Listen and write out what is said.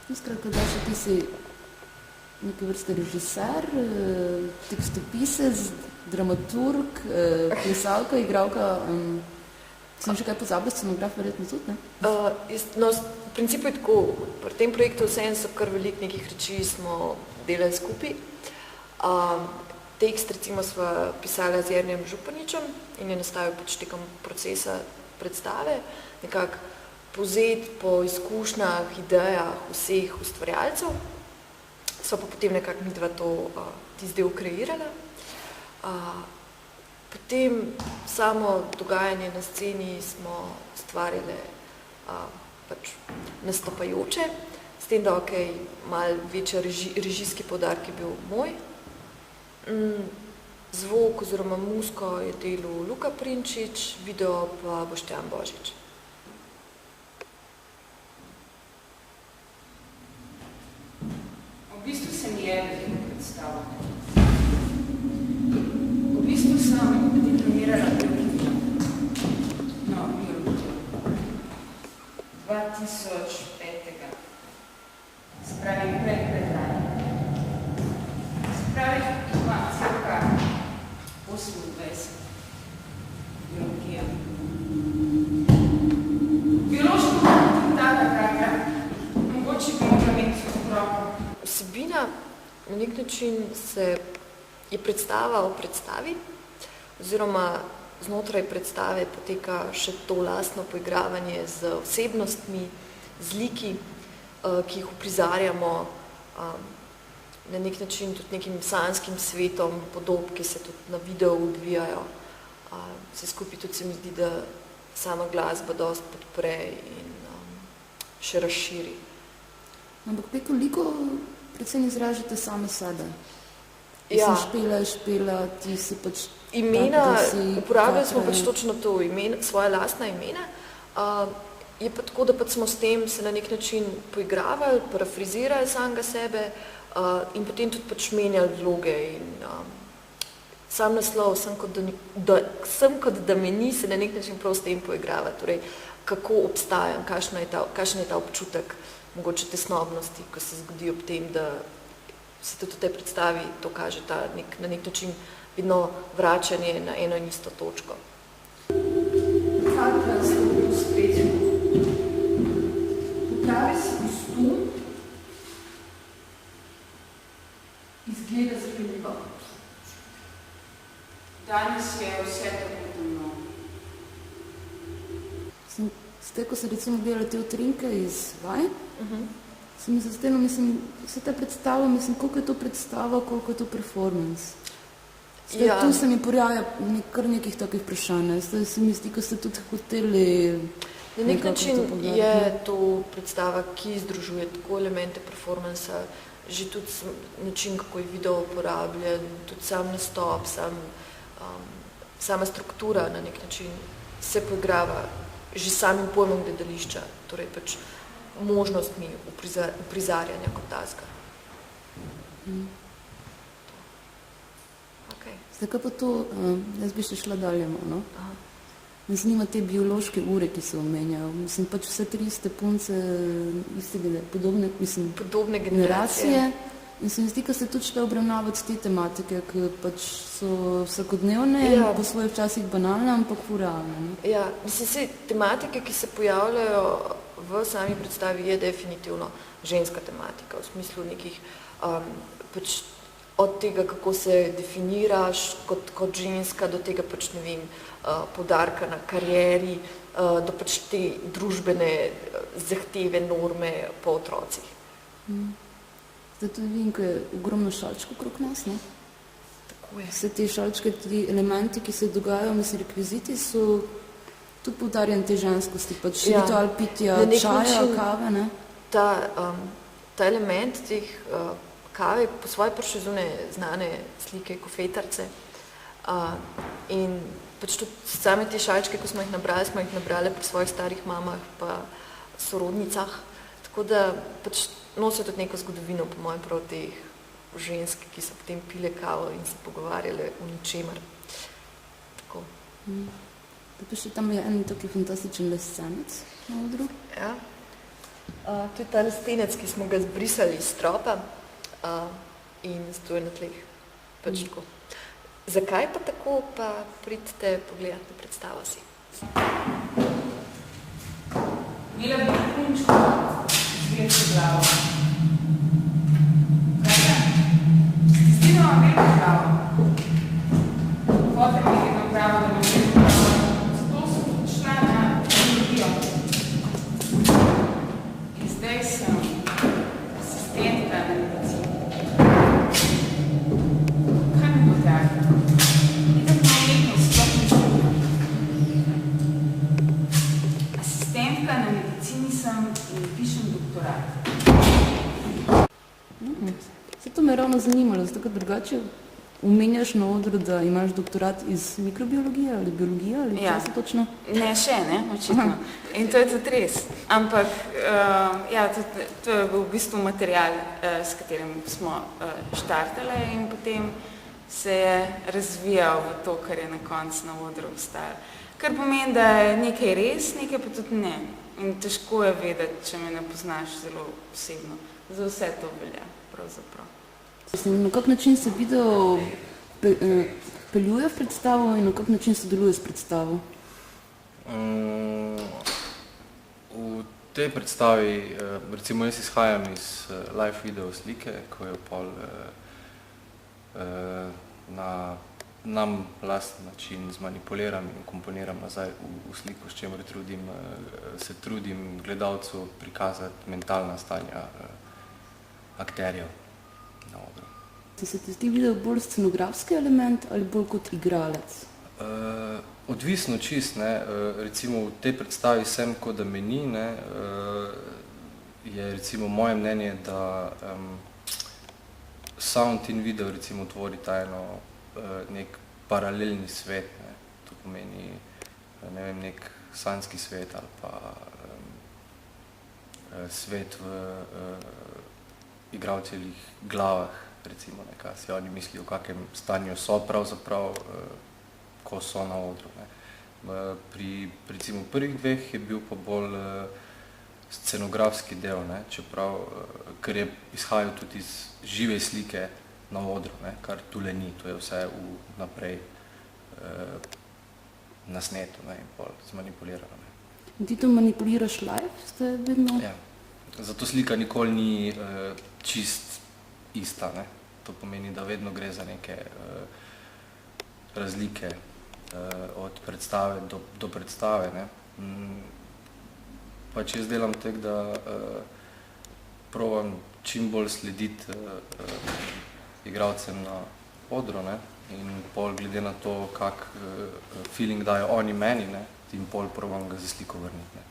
Skratka, da še ti si neke vrste režiser, tekstopisec, dramaturg, plesalka, igralka, sem še kaj pozabil, scenograf verjetno tudi, ne? No, v principu je tako, pri tem projektu vseeno so kar veliko nekih reči smo delali skupaj. Tekst recimo sva pisala z Jernejem Županičem in je nastavil pač tekom procesa predstave, nekako povzeti po izkušnjah, idejah vseh ustvarjalcev. Sva pa potem nekako midva to tisti del kreirala. Potem samo dogajanje na sceni smo ustvarjali pač nastopajoče, s tem, da malo večji režijski poudarek je bil moj. Zvok oziroma muziko je delal Luka Prinčič, video pa Boštjan Božič. V bistvu se mi je vedno predstavljala. V bistvu sem diplomirala biologijo. No, biologijo. 2005. Spravi predlani. Spravi, ima cirka 28 biologija. Biološko taka, mogoče bi mogla imeti otroka. Vsebina na nek način je predstava o predstavi, oziroma znotraj predstave poteka še to lastno poigravanje z osebnostmi, z liki, ki jih uprizarjamo, na nek način tudi nekim sanjskim svetom, podob, ki se tudi na videu odvijajo. Vse skupaj tudi se mi zdi, da sama glasba dosti podpre in še razširi. Ampak vi koliko predvsem izražate same sebe? Ja. Si špela, ti si pač... Imena, uporabljali smo pač točno to, svoja lastna imena. Je pa tako, da pač smo s tem se na nek način poigravali, parafrizirali samega sebe in potem tudi pač menjali vloge. In sam naslov, sem kot da me ni se na nek način prav s tem poigravati. Torej, kako obstajam, kakšen je ta občutek mogoče tesnobnosti, ko se zgodi ob tem, da se tudi v tej predstavi to kaže na nek način vedno vračanje na eno in isto točko. Kakšna se v spretju? Popravi se kostum, izgleda zanimivo. Danes je vse tako temno. Zdaj, ko se recimo delali te utrinke iz vaj, se mi zazdelo, vse te predstava, koliko je to predstava, koliko je to performance. Zdaj, tu se mi porjaja kar nekih takih vprašanj. Zdaj se mi zdi, ko ste tudi hoteli... Na nek način je to predstava, ki združuje tako elemente performansa, že tudi način, kako je video uporabljen, tudi sam nastop, sama struktura na nek način se poigrava že samim pojmom gledališča, torej pač možnostmi uprizarjanja kot tazga. Zdaj, kaj pa to, jaz bi še šla dalje, no? Me zanima te biološke ure, ki se omenjajo. Pač vse tri ste punce podobne generacije. In se mi zdi, ko ste tudi šli obravnavati te tematike, ki pač so vsakodnevne in po svoje včasih banalne, ampak realne. Ja, tematike, ki se pojavljajo v sami predstavi, je definitivno ženska tematika, v smislu nekih pač od tega, kako se definiraš kot ženska, do tega pač, ne vem, poudarka na karieri, do pač te družbene zahteve, norme po otrocih. Zdaj tudi vidim, ko je ogromno šalčko okrog nas, ne? Tako je. Vse te šalčke, ti elementi, ki se dogajajo, rekviziti so tudi poudarjeni te ženskosti, pač ritual pitja, čaja, kave, ne? Ta element teh kave po svoje prišle zune znane slike kofetarce in pač tudi same te šalčke, ko smo jih nabrali pri svojih starih mamah pa sorodnicah, tako da pač nosijo tudi neko zgodovino, po mojem, prav teh žensk, ki so potem pile kavo in se pogovarjale o ničemer. Tako. Da pa še tam je en taki fantastičen lescenec na odru. Ja. To je ta lestenec, ki smo ga zbrisali iz stropa in zato je na tleh pač tako. Zakaj pa tako, pa pridite pogledati na predstavo si. Imela bi punčko, zbirko glavo. Kaj je? Stisnila vam veliko glavo. Hotel mi je napravo, da bi veliko glavo. Zato sem šla na biologijo. In zdaj sem asistentka na medicini. Kaj mi bo tako? Idem na umetnost, sploh ne študijo. Asistentka na medicini sem in pišem doktorat. Se to me je ravno zanimalo, zato ker drugače omenjaš na odru, da imaš doktorat iz mikrobiologije ali biologije ali kaj se točno? Ne, še ne, očitno. In to je tudi res. Ampak to je bil v bistvu material, s katerim smo štartali in potem se je razvijal v to, kar je na koncu na odru ostalo. Kar pomeni, da je nekaj res, nekaj pa tudi ne. In težko je vedeti, če me ne poznaš zelo osebno. Za vse to velja, pravzaprav. Na kak način se video peljuje v predstavo in na kak način sodeluje s predstavo? V tej predstavi, recimo jaz izhajam iz live video slike, ko jo pol na nam lasten način zmanipuliram in komponiram nazaj v sliko, s čemer se trudim gledalcu prikazati mentalna stanja akterjev na odru. Se ti zdi video bolj scenografski element ali bolj kot igralec? Odvisno čist, ne. Recimo v tej predstavi Sem, ko da me ni, ne, je recimo moje mnenje, da sound in video recimo tvorita nek paralelni svet, ne. To pomeni, ne vem, nek sanjski svet ali pa svet v igralčevih glavah, recimo, kaj si oni mislijo, v kakem stanju so pravzaprav, ko so na odru, ne. Pri recimo prvih dveh je bil pa bolj scenografski del, ne, čeprav, ker je izhajal tudi iz žive slike na odru, ne, kar tule ni, to je vse naprej nasneto, ne, in pol zmanipulirano, ne. In ti to manipuliraš live, ste vedno? Ja. Zato slika nikoli ni čist ista, ne. To pomeni, da vedno gre za neke razlike od predstave do predstave, ne. Pač jaz delam tako, da probam čim bolj slediti igralcem na odru, ne, in pol glede na to, kak feeling dajo oni meni, ne, in pol probam ga za sliko vrniti, ne.